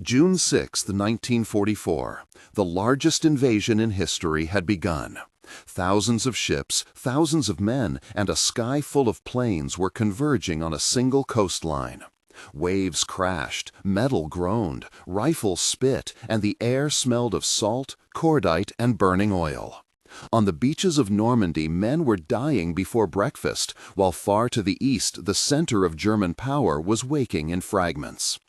June 6, 1944, the largest invasion in history had begun. Thousands of ships, thousands of men, and a sky full of planes were converging on a single coastline. Waves crashed, metal groaned, rifles spit, and the air smelled of salt, cordite, and burning oil. On the beaches of Normandy, men were dying before breakfast, while far to the east, the center of German power was waking in fragments.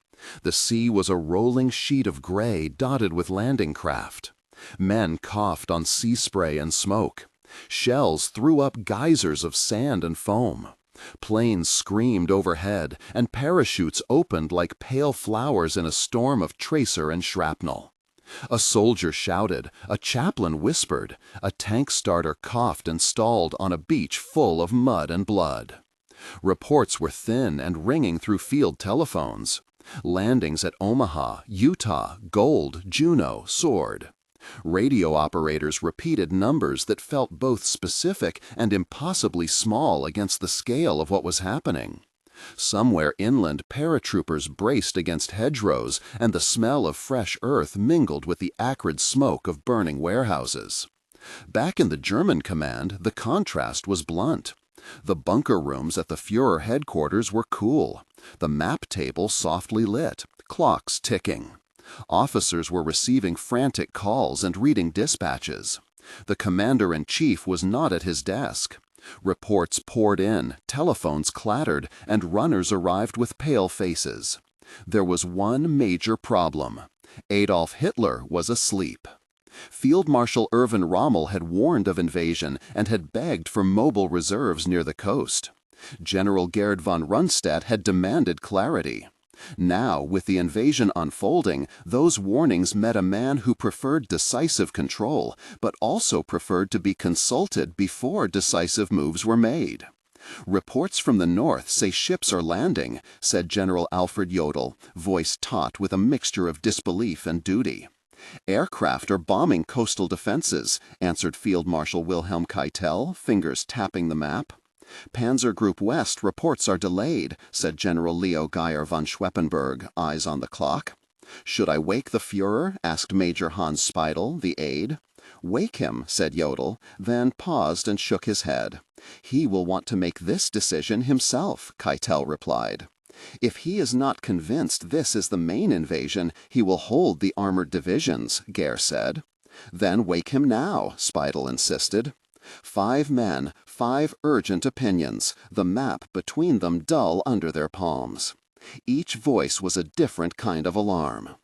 The sea was a rolling sheet of gray dotted with landing craft. Men coughed on sea spray and smoke. Shells threw up geysers of sand and foam. Planes screamed overhead, and parachutes opened like pale flowers in a storm of tracer and shrapnel. A soldier shouted, a chaplain whispered, a tank starter coughed and stalled on a beach full of mud and blood. Reports were thin and ringing through field telephones. Landings at Omaha, Utah, Gold, Juneau soared. Radio operators repeated numbers that felt both specific and impossibly small against the scale of what was happening. Somewhere inland, paratroopers braced against hedgerows, and the smell of fresh earth mingled with the acrid smoke of burning warehouses. Back in the German command, the contrast was blunt. The bunker rooms at the Führer headquarters were cool, the map table softly lit, clocks ticking. Officers were receiving frantic calls and reading dispatches. The commander-in-chief was not at his desk. Reports poured in, telephones clattered, and runners arrived with pale faces. There was one major problem. Adolf Hitler was asleep. Field Marshal Erwin Rommel had warned of invasion and had begged for mobile reserves near the coast. General Gerd von Rundstedt had demanded clarity. Now, with the invasion unfolding, those warnings met a man who preferred decisive control, but also preferred to be consulted before decisive moves were made. "Reports from the north say ships are landing," said General Alfred Jodl, voice taut with a mixture of disbelief and duty. "Aircraft are bombing coastal defenses," answered Field Marshal Wilhelm Keitel, fingers tapping the map. "Panzer Group West reports are delayed," said General Leo Geyer von Schweppenberg, eyes on the clock. "Should I wake the Führer?" asked Major Hans Speidel, the aide. "Wake him," said Jodl, then paused and shook his head. "He will want to make this decision himself," Keitel replied. "If he is not convinced this is the main invasion, he will hold the armored divisions," Geyer said. "Then wake him now," Speidel insisted. 5 men, 5 urgent opinions, the map between them dull under their palms. Each voice was a different kind of alarm.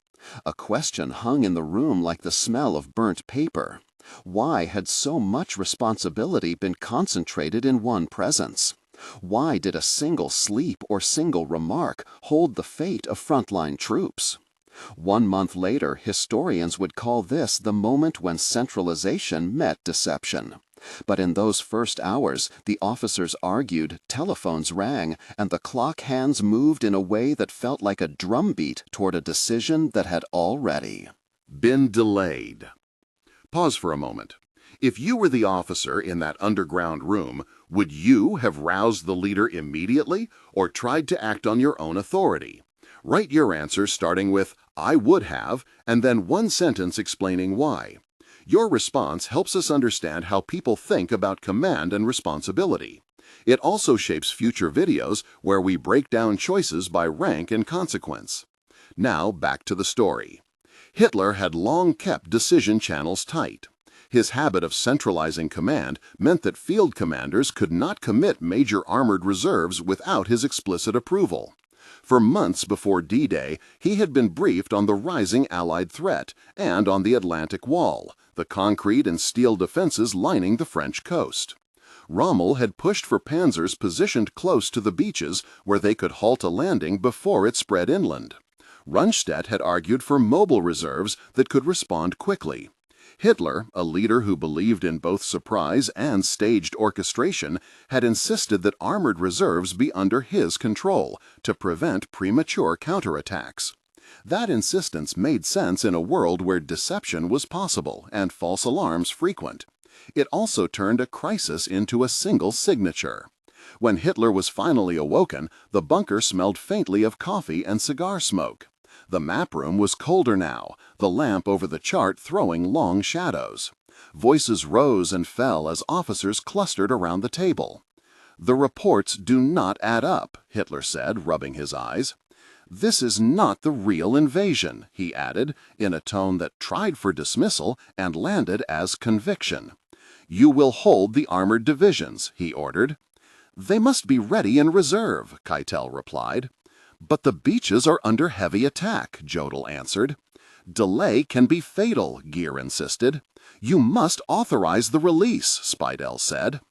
A question hung in the room like the smell of burnt paper. Why had so much responsibility been concentrated in one presence? Why did a single sleep or single remark hold the fate of frontline troops? 1 month later, historians would call this the moment when centralization met deception. But in those first hours, the officers argued, telephones rang, and the clock hands moved in a way that felt like a drumbeat toward a decision that had already been delayed. Pause for a moment. If you were the officer in that underground room, would you have roused the leader immediately or tried to act on your own authority? Write your answer starting with "I would have," and then one sentence explaining why. Your response helps us understand how people think about command and responsibility. It also shapes future videos where we break down choices by rank and consequence. Now back to the story. Hitler had long kept decision channels tight. His habit of centralizing command meant that field commanders could not commit major armored reserves without his explicit approval. For months before D-Day, he had been briefed on the rising Allied threat and on the Atlantic Wall, the concrete and steel defenses lining the French coast. Rommel had pushed for panzers positioned close to the beaches where they could halt a landing before it spread inland. Rundstedt had argued for mobile reserves that could respond quickly. Hitler, a leader who believed in both surprise and staged orchestration, had insisted that armored reserves be under his control to prevent premature counterattacks. That insistence made sense in a world where deception was possible and false alarms frequent. It also turned a crisis into a single signature. When Hitler was finally awoken, the bunker smelled faintly of coffee and cigar smoke. The map room was colder now, the lamp over the chart throwing long shadows. Voices rose and fell as officers clustered around the table. "The reports do not add up," Hitler said, rubbing his eyes. "This is not the real invasion," he added, in a tone that tried for dismissal and landed as conviction. "You will hold the armored divisions," he ordered. "They must be ready in reserve," Keitel replied. "But the beaches are under heavy attack," Jodl answered. "Delay can be fatal," Gear insisted. "You must authorize the release," Speidel said.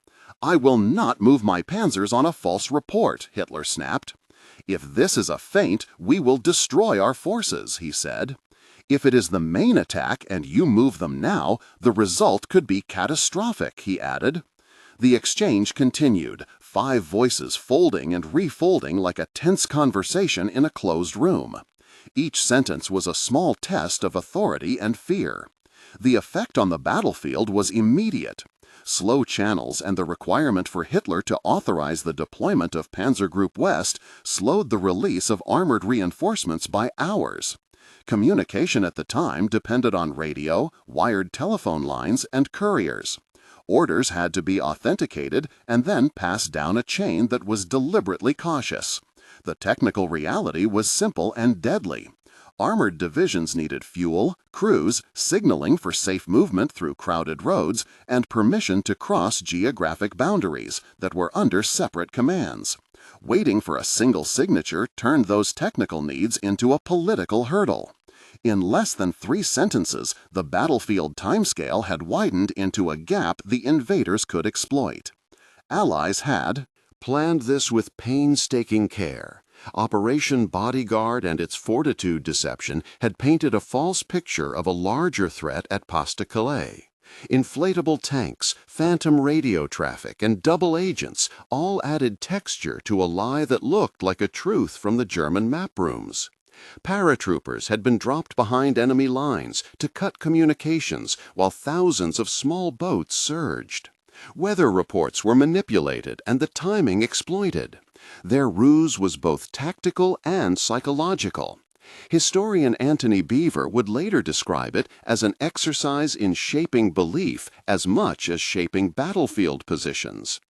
"I will not move my panzers on a false report," Hitler snapped. "If this is a feint, we will destroy our forces," he said. "If it is the main attack and you move them now, the result could be catastrophic," he added. The exchange continued, 5 voices folding and refolding like a tense conversation in a closed room. Each sentence was a small test of authority and fear. The effect on the battlefield was immediate. Slow channels and the requirement for Hitler to authorize the deployment of Panzer Group West slowed the release of armored reinforcements by hours. Communication at the time depended on radio, wired telephone lines, and couriers. Orders had to be authenticated and then passed down a chain that was deliberately cautious. The technical reality was simple and deadly. Armored divisions needed fuel, crews, signaling for safe movement through crowded roads, and permission to cross geographic boundaries that were under separate commands. Waiting for a single signature turned those technical needs into a political hurdle. In less than 3 sentences, the battlefield timescale had widened into a gap the invaders could exploit. Allies had planned this with painstaking care. Operation Bodyguard and its fortitude deception had painted a false picture of a larger threat at Pas-de-Calais. Inflatable tanks, phantom radio traffic, and double agents all added texture to a lie that looked like a truth from the German map rooms. Paratroopers had been dropped behind enemy lines to cut communications while thousands of small boats surged. Weather reports were manipulated and the timing exploited. Their ruse was both tactical and psychological. Historian Antony Beevor would later describe it as an exercise in shaping belief as much as shaping battlefield positions.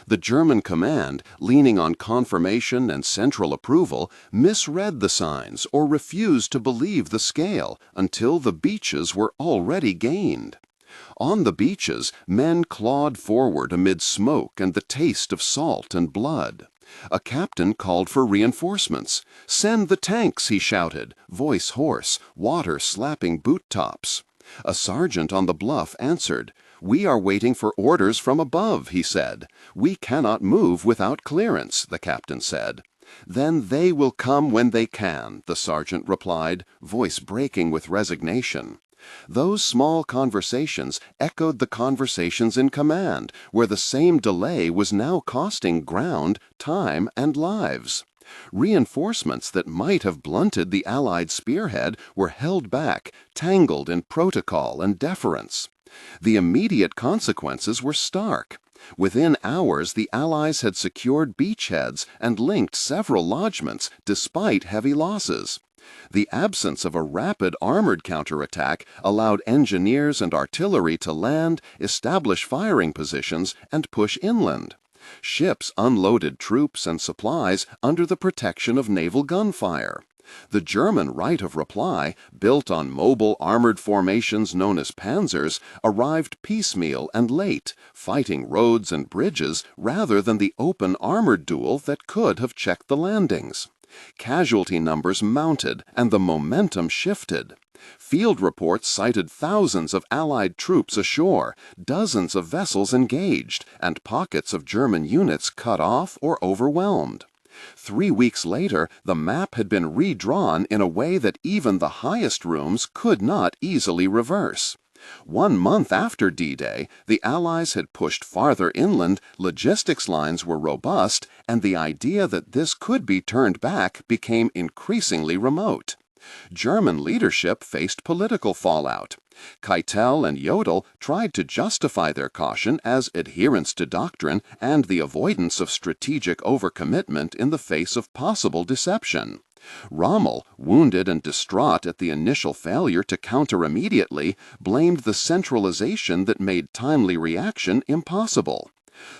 The German command, leaning on confirmation and central approval, misread the signs or refused to believe the scale until the beaches were already gained. On the beaches, men clawed forward amid smoke and the taste of salt and blood. A captain called for reinforcements. "Send the tanks," he shouted, voice hoarse, water slapping boot tops. A sergeant on the bluff answered. "We are waiting for orders from above," he said. "We cannot move without clearance," the captain said. "Then they will come when they can," the sergeant replied, voice breaking with resignation. Those small conversations echoed the conversations in command, where the same delay was now costing ground, time, and lives. Reinforcements that might have blunted the Allied spearhead were held back, tangled in protocol and deference. The immediate consequences were stark. Within hours, the Allies had secured beachheads and linked several lodgements, despite heavy losses. The absence of a rapid armored counterattack allowed engineers and artillery to land, establish firing positions, and push inland. Ships unloaded troops and supplies under the protection of naval gunfire. The German right of reply, built on mobile armored formations known as panzers, arrived piecemeal and late, fighting roads and bridges rather than the open armored duel that could have checked the landings. Casualty numbers mounted and the momentum shifted. Field reports cited thousands of Allied troops ashore, dozens of vessels engaged, and pockets of German units cut off or overwhelmed. 3 weeks later, the map had been redrawn in a way that even the highest rooms could not easily reverse. 1 month after D-Day, the Allies had pushed farther inland, logistics lines were robust, and the idea that this could be turned back became increasingly remote. German leadership faced political fallout. Keitel and Jodl tried to justify their caution as adherence to doctrine and the avoidance of strategic overcommitment in the face of possible deception. Rommel, wounded and distraught at the initial failure to counter immediately, blamed the centralization that made timely reaction impossible.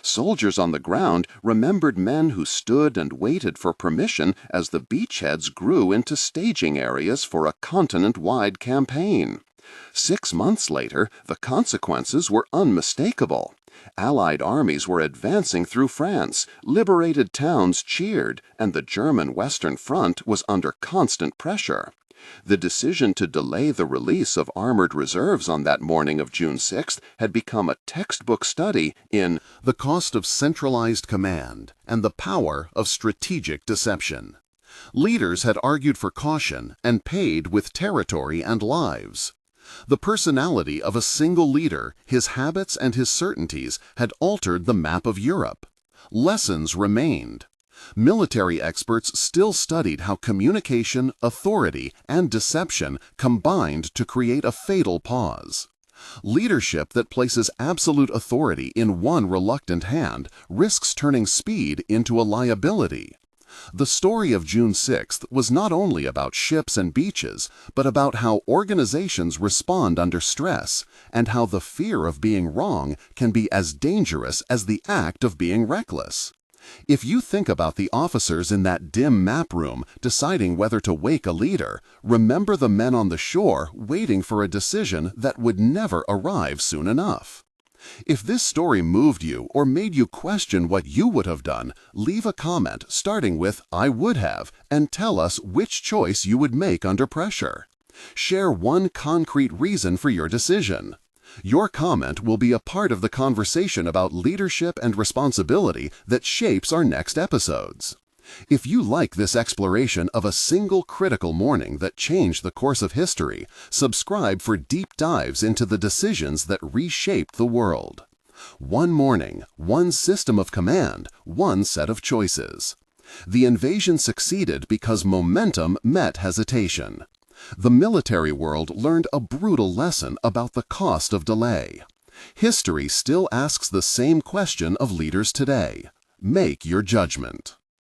Soldiers on the ground remembered men who stood and waited for permission as the beachheads grew into staging areas for a continent-wide campaign. 6 months later, the consequences were unmistakable. Allied armies were advancing through France, liberated towns cheered, and the German Western Front was under constant pressure. The decision to delay the release of armored reserves on that morning of June 6th had become a textbook study in the cost of centralized command and the power of strategic deception. Leaders had argued for caution and paid with territory and lives. The personality of a single leader, his habits and his certainties had altered the map of Europe. Lessons remained. Military experts still studied how communication, authority, and deception combined to create a fatal pause. Leadership that places absolute authority in one reluctant hand risks turning speed into a liability. The story of June 6th was not only about ships and beaches, but about how organizations respond under stress and how the fear of being wrong can be as dangerous as the act of being reckless. If you think about the officers in that dim map room deciding whether to wake a leader, remember the men on the shore waiting for a decision that would never arrive soon enough. If this story moved you or made you question what you would have done, leave a comment starting with "I would have" and tell us which choice you would make under pressure. Share one concrete reason for your decision. Your comment will be a part of the conversation about leadership and responsibility that shapes our next episodes. If you like this exploration of a single critical morning that changed the course of history, subscribe for deep dives into the decisions that reshaped the world. One morning, one system of command, one set of choices. The invasion succeeded because momentum met hesitation. The military world learned a brutal lesson about the cost of delay. History still asks the same question of leaders today. Make your judgment.